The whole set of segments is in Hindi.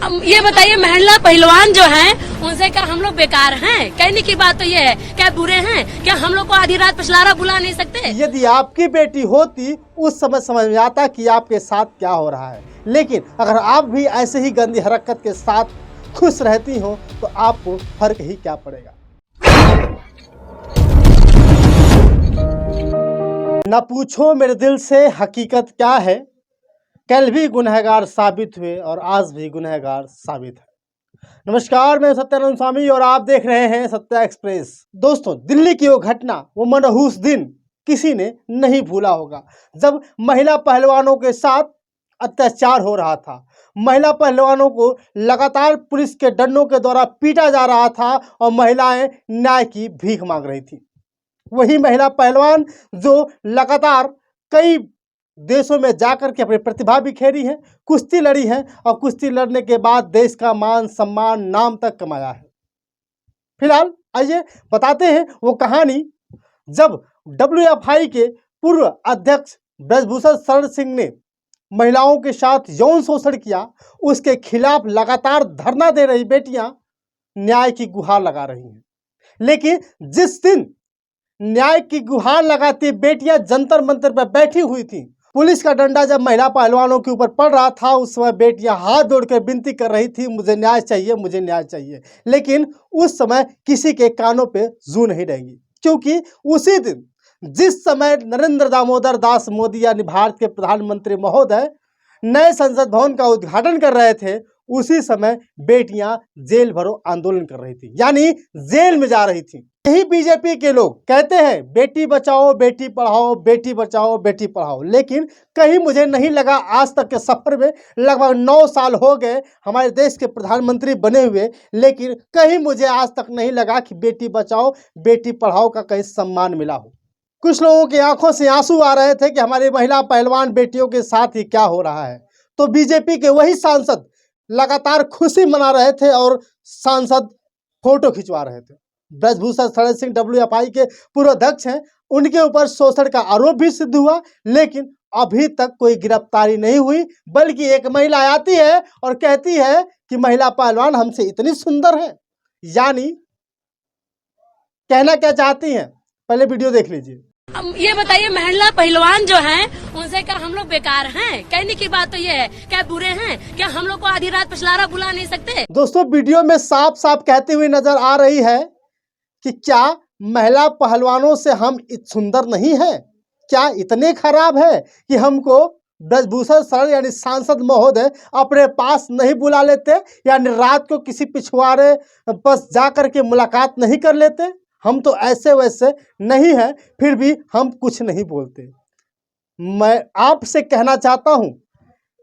अब ये बताइए, महिला पहलवान जो हैं उनसे क्या हम लोग बेकार हैं? कहने की बात तो ये है, क्या बुरे हैं? क्या हम लोग को आधी रात पिछलारा बुला नहीं सकते? यदि आपकी बेटी होती उस समय समझ में आता कि आपके साथ क्या हो रहा है। लेकिन अगर आप भी ऐसे ही गंदी हरकत के साथ खुश रहती हो तो आपको फर्क ही क्या पड़ेगा। न पूछो मेरे दिल से हकीकत क्या है, कल भी गुनहगार साबित हुए और आज भी गुनहगार साबित है। नमस्कार, मैं सत्यानंद स्वामी और आप देख रहे हैं सत्या एक्सप्रेस। दोस्तों, दिल्ली की वो घटना, वो मनहूस दिन किसी ने नहीं भूला होगा, जब महिला पहलवानों के साथ अत्याचार हो रहा था। महिला पहलवानों को लगातार पुलिस के डंडों के द्वारा पीटा जा रहा था और महिलाएं न्याय की भीख मांग रही थी। वही महिला पहलवान जो लगातार कई देशों में जाकर के अपनी प्रतिभा बिखेरी है, कुश्ती लड़ी है और कुश्ती लड़ने के बाद देश का मान सम्मान नाम तक कमाया है। फिलहाल आइए बताते हैं वो कहानी, जब WFI के पूर्व अध्यक्ष ब्रजभूषण शरण सिंह ने महिलाओं के साथ यौन शोषण किया, उसके खिलाफ लगातार धरना दे रही बेटियां न्याय की गुहार लगा रही हैं। लेकिन जिस दिन न्याय की गुहार लगाती बेटियां जंतर मंतर पर बैठी हुई थी, पुलिस का डंडा जब महिला पहलवानों के ऊपर पड़ रहा था, उस समय बेटियां हाथ जोड़कर विनती कर रही थी, मुझे न्याय चाहिए, मुझे न्याय चाहिए। लेकिन उस समय किसी के कानों पे जू नहीं रहेंगी, क्योंकि उसी दिन जिस समय नरेंद्र दामोदर दास मोदी यानी भारत के प्रधानमंत्री महोदय नए संसद भवन का उद्घाटन कर रहे थे, उसी समय बेटियां जेल भरो आंदोलन कर रही थी, यानी जेल में जा रही थी। यही बीजेपी के लोग कहते हैं बेटी बचाओ बेटी पढ़ाओ, बेटी बचाओ बेटी पढ़ाओ। लेकिन कहीं मुझे नहीं लगा, आज तक के सफर में लगभग 9 साल हो गए हमारे देश के प्रधानमंत्री बने हुए, लेकिन कहीं मुझे आज तक नहीं लगा कि बेटी बचाओ बेटी पढ़ाओ का कहीं सम्मान मिला हो। कुछ लोगों की आंखों से आंसू आ रहे थे कि हमारी महिला पहलवान बेटियों के साथ ही क्या हो रहा है। तो बीजेपी के वही सांसद लगातार खुशी मना रहे थे और सांसद फोटो खिंचवा रहे थे। ब्रजभूषण शरण सिंह WFI के पूर्व अध्यक्ष हैं, उनके ऊपर शोषण का आरोप भी सिद्ध हुआ, लेकिन अभी तक कोई गिरफ्तारी नहीं हुई। बल्कि एक महिला आती है और कहती है कि महिला पहलवान हमसे इतनी सुंदर है। यानी कहना क्या चाहती हैं, पहले वीडियो देख लीजिए। अब ये बताइए, महिला पहलवान जो हैं उनसे क्या हम लोग बेकार हैं? कहने की बात तो ये है, क्या बुरे हैं? क्या हम लोग को आधी रात पिछलारा बुला नहीं सकते? दोस्तों, वीडियो में साफ साफ कहती हुई नजर आ रही है कि क्या महिला पहलवानों से हम सुंदर नहीं हैं? क्या इतने खराब है कि हमको ब्रजभूषण शरण यानी सांसद महोदय अपने पास नहीं बुला लेते, यानी रात को किसी पिछवाड़े बस जाकर के मुलाकात नहीं कर लेते? हम तो ऐसे वैसे नहीं हैं, फिर भी हम कुछ नहीं बोलते। मैं आपसे कहना चाहता हूं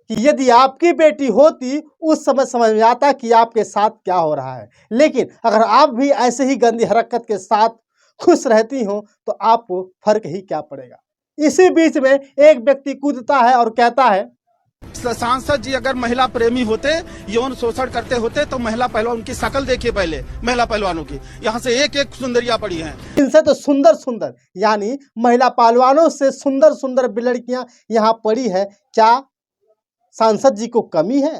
कि यदि आपकी बेटी होती उस समय समझ में आता कि आपके साथ क्या हो रहा है। लेकिन अगर आप भी ऐसे ही गंदी हरकत के साथ खुश रहती हो तो आपको फर्क ही क्या पड़ेगा। इसी बीच में एक व्यक्ति कूदता है और कहता है, सांसद जी अगर महिला प्रेमी होते, यौन शोषण करते होते तो महिला पहलवान, उनकी शक्ल देखिए पहले महिला पहलवानों की, यहाँ से एक एक सुंदरियां पड़ी हैं। इनसे तो सुंदर सुंदर, यानी महिला पहलवानों से सुंदर सुंदर लड़कियां यहाँ पड़ी है। क्या सांसद जी को कमी है?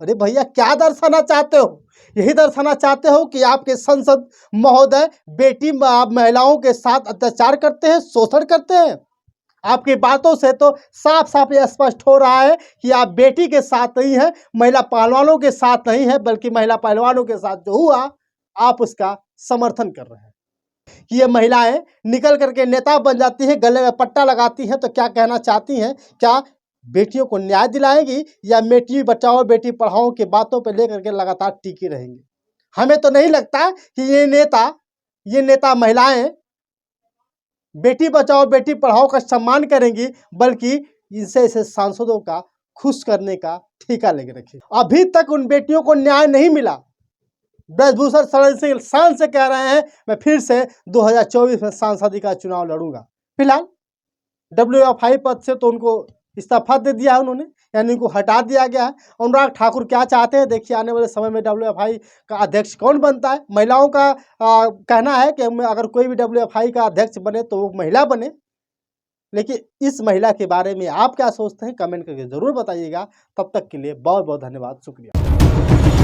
अरे भैया, क्या दर्शाना चाहते हो? यही दर्शाना चाहते हो कि आपके सांसद महोदय बेटी महिलाओं के साथ अत्याचार करते हैं, शोषण करते हैं? आपकी बातों से तो साफ साफ यह स्पष्ट हो रहा है कि आप बेटी के साथ नहीं है, महिला पहलवानों के साथ नहीं है, बल्कि महिला पहलवानों के साथ जो हुआ आप उसका समर्थन कर रहे हैं। कि ये महिलाएं निकल करके नेता बन जाती हैं, गले में पट्टा लगाती हैं, तो क्या कहना चाहती हैं? क्या बेटियों को न्याय दिलाएंगी या बेटी बचाओ बेटी पढ़ाओ की बातों पर लेकर के लगातार टिकी रहेंगी? हमें तो नहीं लगता कि ये नेता महिलाएं बेटी बचाओ बेटी पढ़ाओ का सम्मान करेंगी, बल्कि इनसे ऐसे सांसदों का खुश करने का ठेका लेके रखे। अभी तक उन बेटियों को न्याय नहीं मिला। ब्रजभूषण शरण सिंह शान से कह रहे हैं, मैं फिर से 2024 में सांसद का चुनाव लड़ूंगा। फिलहाल WFI पद से तो उनको इस्तीफा दे दिया है उन्होंने, यानी उनको हटा दिया गया है। अनुराग ठाकुर क्या चाहते हैं, देखिए आने वाले समय में WFI का अध्यक्ष कौन बनता है। महिलाओं का कहना है कि अगर कोई भी WFI का अध्यक्ष बने तो वो महिला बने। लेकिन इस महिला के बारे में आप क्या सोचते हैं, कमेंट करके ज़रूर बताइएगा। तब तक के लिए बहुत बहुत धन्यवाद, शुक्रिया। है।